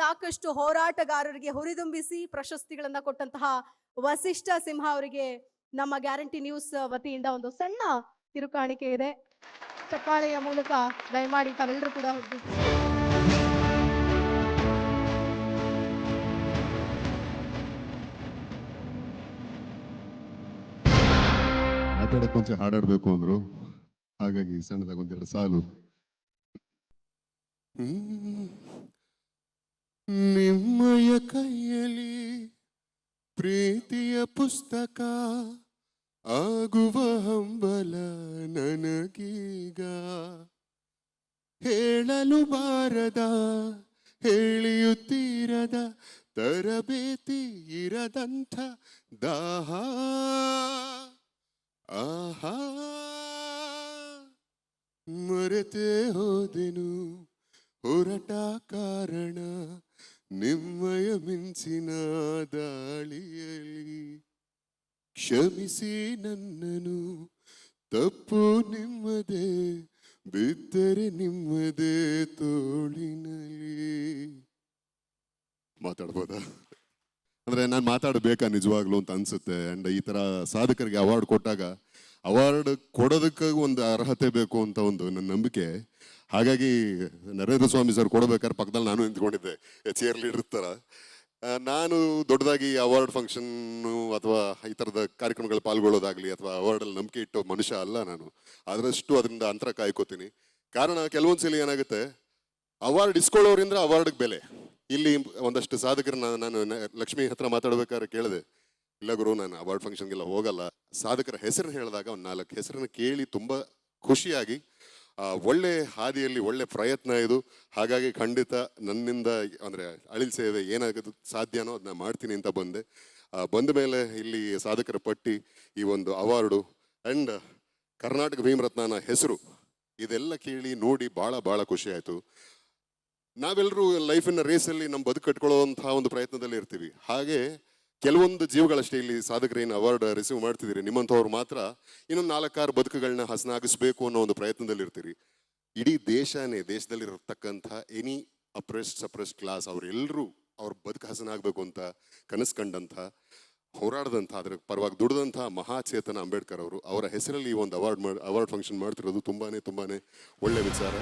ಸಾಕಷ್ಟು ಹೋರಾಟಗಾರರಿಗೆ ಹುರಿದುಂಬಿಸಿ ಪ್ರಶಸ್ತಿಗಳನ್ನ ಕೊಟ್ಟಂತಹ ವಸಿಷ್ಠ ಸಿಂಹ ಅವರಿಗೆ ನಮ್ಮ ಗ್ಯಾರಂಟಿ ನ್ಯೂಸ್ ವತಿಯಿಂದ ಒಂದು ಸಣ್ಣ ಕಿರುಕಾಣಿಕೆ ಇದೆ. ಚಪ್ಪಾಳೆಯ ಮೂಲಕ ದಯಮಾಡಿ ತಾವೆಲ್ಲರೂ ಕೂಡ ಮಾತಾಡಕ್ಕೆ ಮುಂಚೆ ಹಾಡಾಡ್ಬೇಕು ಅಂದ್ರು, ಹಾಗಾಗಿ ಸಣ್ಣದಾಗ ಒಂದೆರಡು ಸಾಲು. ನಿಮ್ಮಯ ಕೈಯಲ್ಲಿ ಪ್ರೀತಿಯ ಪುಸ್ತಕ ಆಗುವ ಹಂಬಲ ನನಗೀಗ, ಹೇಳಲು ಬಾರದ ಹೇಳಿಯುತ್ತೀರದ ತರಬೇತಿ ಇರದಂಥ ದಾಹ, ಆಹಾ ಮರೆತೇ ಹೋದೆನು ಹೊರಟ ಕಾರಣ ನಿಮ್ಮಯ ಮಿಂಚಿನ ದಾಳಿಯಲ್ಲಿ, ಕ್ಷಮಿಸಿ ನನ್ನನು ತಪ್ಪು ನಿಮ್ಮದೇ ಬಿದ್ದರೆ ನಿಮ್ಮದೇ ತೋಳಿನಲ್ಲಿ. ಮಾತಾಡ್ಬೋದಾ? ಅಂದ್ರೆ ನಾನು ಮಾತಾಡಬೇಕಾ ನಿಜವಾಗ್ಲೂ ಅಂತ ಅನ್ಸುತ್ತೆ. ಅಂಡ್ ಈ ತರ ಸಾಧಕರಿಗೆ ಅವಾರ್ಡ್ ಕೊಟ್ಟಾಗ ಅವಾರ್ಡ್ ಕೊಡೋದಕ್ಕೆ ಒಂದು ಅರ್ಹತೆ ಬೇಕು ಅಂತ ಒಂದು ನನ್ನ ನಂಬಿಕೆ. ಹಾಗಾಗಿ ನರೇಂದ್ರ ಸ್ವಾಮಿ ಸರ್ ಕೊಡಬೇಕಾದ್ರೆ ಪಕ್ಕದಲ್ಲಿ ನಾನು ನಿಂತ್ಕೊಂಡಿದ್ದೆ ಚೇರ್ ಲೀಡರ್ ತರ. ನಾನು ದೊಡ್ಡದಾಗಿ ಅವಾರ್ಡ್ ಫಂಕ್ಷನ್ ಅಥವಾ ಈ ಥರದ ಕಾರ್ಯಕ್ರಮಗಳಲ್ಲಿ ಪಾಲ್ಗೊಳ್ಳೋದಾಗ್ಲಿ ಅಥವಾ ಅವಾರ್ಡಲ್ಲಿ ನಂಬಿಕೆ ಇಟ್ಟೋ ಮನುಷ್ಯ ಅಲ್ಲ ನಾನು. ಆದಷ್ಟು ಅದರಿಂದ ಅಂತರ ಕಾಯ್ಕೋತೀನಿ. ಕಾರಣ ಕೆಲವೊಂದ್ಸಲಿ ಏನಾಗುತ್ತೆ, ಅವಾರ್ಡ್ ಇಸ್ಕೊಳ್ಳೋರಿಂದ ಅವಾರ್ಡ್ಗೆ ಬೆಲೆ. ಇಲ್ಲಿ ಒಂದಷ್ಟು ಸಾಧಕರನ್ನ ನಾನು ಲಕ್ಷ್ಮಿ ಹತ್ರ ಮಾತಾಡ್ಬೇಕಾದ್ರೆ ಕೇಳಿದೆ, ಇಲ್ಲ ಗುರು ನಾನು ಅವಾರ್ಡ್ ಫಂಕ್ಷನ್ಗೆಲ್ಲ ಹೋಗಲ್ಲ, ಸಾಧಕರ ಹೆಸರನ್ನ ಹೇಳಿದಾಗ ಒಂದು 4 ಹೆಸರನ್ನ ಕೇಳಿ ತುಂಬ ಖುಷಿಯಾಗಿ ಒಳ್ಳೆ ಹಾದಿಯಲ್ಲಿ ಒಳ್ಳೆ ಪ್ರಯತ್ನ ಇದು, ಹಾಗಾಗಿ ಖಂಡಿತ ನನ್ನಿಂದ ಅಂದರೆ ಅಳಿಲ್ ಸೇವೆ ಏನಾಗೋದು ಸಾಧ್ಯನೋ ಅದನ್ನ ಮಾಡ್ತೀನಿ ಅಂತ ಬಂದೆ. ಬಂದ ಮೇಲೆ ಇಲ್ಲಿ ಸಾಧಕರ ಪಟ್ಟಿ, ಈ ಒಂದು ಅವಾರ್ಡು ಆ್ಯಂಡ್ ಕರ್ನಾಟಕ ಭೀಮರತ್ನನ ಹೆಸರು ಇದೆಲ್ಲ ಕೇಳಿ ನೋಡಿ ಭಾಳ ಭಾಳ ಖುಷಿ ಆಯಿತು. ನಾವೆಲ್ಲರೂ ಲೈಫಿನ ರೇಸಲ್ಲಿ ನಮ್ಮ ಬದುಕು ಕಟ್ಕೊಳ್ಳೋವಂತಹ ಒಂದು ಪ್ರಯತ್ನದಲ್ಲಿ ಇರ್ತೀವಿ. ಹಾಗೆ ಕೆಲವೊಂದು ಜೀವಗಳಷ್ಟೇ ಇಲ್ಲಿ ಸಾಧಕರೇನು ಅವಾರ್ಡ್ ರಿಸೀವ್ ಮಾಡ್ತಿದ್ದೀರಿ, ನಿಮ್ಮಂಥವ್ರು ಮಾತ್ರ ಇನ್ನೊಂದು 4-6 ಬದುಕುಗಳನ್ನ ಹಸನಾಗಿಸ್ಬೇಕು ಅನ್ನೋ ಒಂದು ಪ್ರಯತ್ನದಲ್ಲಿ ಇರ್ತೀರಿ. ಇಡೀ ದೇಶದಲ್ಲಿರತಕ್ಕಂಥ ಎನಿ ಸಪ್ರೆಸ್ಡ್ ಕ್ಲಾಸ್ ಅವರೆಲ್ಲರೂ ಅವ್ರ ಬದುಕು ಹಸನಾಗಬೇಕು ಅಂತ ಕನಸು ಕಂಡಂಥ, ಹೋರಾಡದಂಥ, ಅದರ ಪರವಾಗಿ ದುಡಿದಂಥ ಮಹಾಚೇತನ ಅಂಬೇಡ್ಕರ್ ಅವರು, ಅವರ ಹೆಸರಲ್ಲಿ ಈ ಒಂದು ಅವಾರ್ಡ್ ಫಂಕ್ಷನ್ ಮಾಡ್ತಿರೋದು ತುಂಬಾ ಒಳ್ಳೆ ವಿಚಾರ.